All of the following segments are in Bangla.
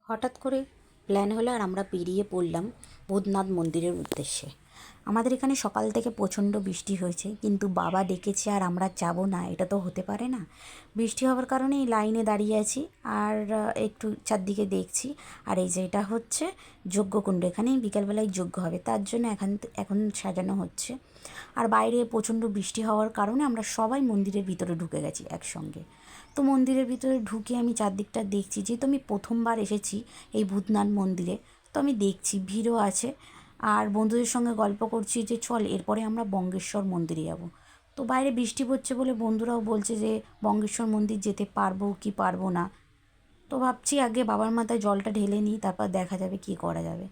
হঠাৎ করে প্ল্যান হলো আর আমরা বেরিয়ে পড়লাম ভূতনাথ মন্দিরের উদ্দেশ্যে। আমাদের এখানে সকাল থেকে প্রচণ্ড বৃষ্টি হয়েছে, কিন্তু বাবা ডেকেছে আর আমরা যাব না, এটা তো হতে পারে না। বৃষ্টি হওয়ার কারণে এই লাইনে দাঁড়িয়ে আছি আর একটু চারদিকে দেখছি। আর এই যে এটা হচ্ছে যজ্ঞকুণ্ড, এখানেই বিকালবেলায় যজ্ঞ হবে, তার জন্য এখন সাজানো হচ্ছে। আর বাইরে প্রচণ্ড বৃষ্টি হওয়ার কারণে আমরা সবাই মন্দিরের ভিতরে ঢুকে গেছি একসঙ্গে। তো মন্দিরের ভিতরে ঢুকে আমি চারদিকটা দেখছি, যেহেতু আমি প্রথমবার এসেছি এই ভূতনাথ মন্দিরে, তো আমি দেখছি ভিড়ও আছে। আর বন্ধুদের সঙ্গে গল্প করছি যে চল এরপরে আমরা বঙ্গেশ্বর মন্দিরে যাব। তো বাইরে বৃষ্টি পড়ছে বলে বন্ধুরাও বলছে যে বঙ্গেশ্বর মন্দির যেতে পারবো কি পারবো না। তো ভাবছি আগে বাবার মাথায় জলটা ঢেলে নিই, তারপর দেখা যাবে কী করা যাবে।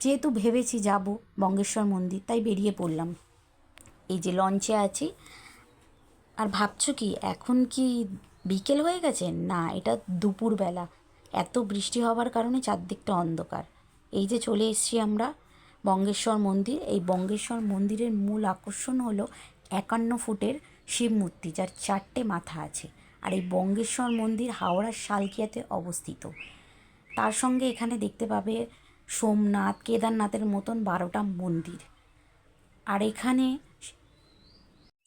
যেহেতু ভেবেছি যাব বঙ্গেশ্বর মন্দির, তাই বেরিয়ে পড়লাম। এই যে লঞ্চে আছি। আর ভাবছো কি এখন কি বিকেল হয়ে গেছে? না, এটা দুপুরবেলা। এত বৃষ্টি হওয়ার কারণে চারদিকটা অন্ধকার। এই যে চলে এসেছি আমরা বঙ্গেশ্বর মন্দির। এই বঙ্গেশ্বর মন্দিরের মূল আকর্ষণ হলো 51 ফুটের শিব মূর্তি, যার 4টে মাথা আছে। আর এই বঙ্গেশ্বর মন্দির হাওড়ার শালকিয়াতে অবস্থিত। তার সঙ্গে এখানে দেখতে পাবে সোমনাথ, কেদারনাথের মতন 12টা মন্দির। আর এখানে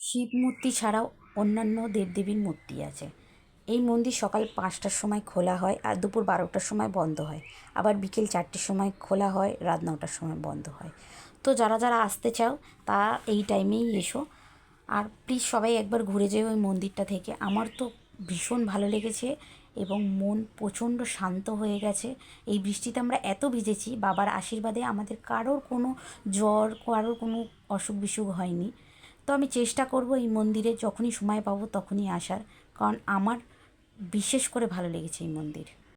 শিব মূর্তি ছাড়াও অন্যান্য দেবদেবীর মূর্তি আছে। এই মন্দির সকাল 5টার সময় খোলা হয় আর দুপুর 12টার সময় বন্ধ হয়। আবার বিকেল 4টের সময় খোলা হয়, রাত 9টার সময় বন্ধ হয়। তো যারা যারা আসতে চাও তা এই টাইমেই এসো। আর প্লিজ সবাই একবার ঘুরে যেও ওই মন্দিরটা থেকে। আমার তো ভীষণ ভালো লেগেছে এবং মন প্রচণ্ড শান্ত হয়ে গেছে। এই বৃষ্টিতে আমরা এত ভিজেছি, বাবার আশীর্বাদে আমাদের কারোর কোনো জ্বর, কারোর কোনো অসুখ বিসুখ হয়নি। তো আমি চেষ্টা করব এই মন্দিরে যখনই সময় পাবো তখনই আসার, কারণ আমার বিশেষ করে ভালো লেগেছে এই মন্দির।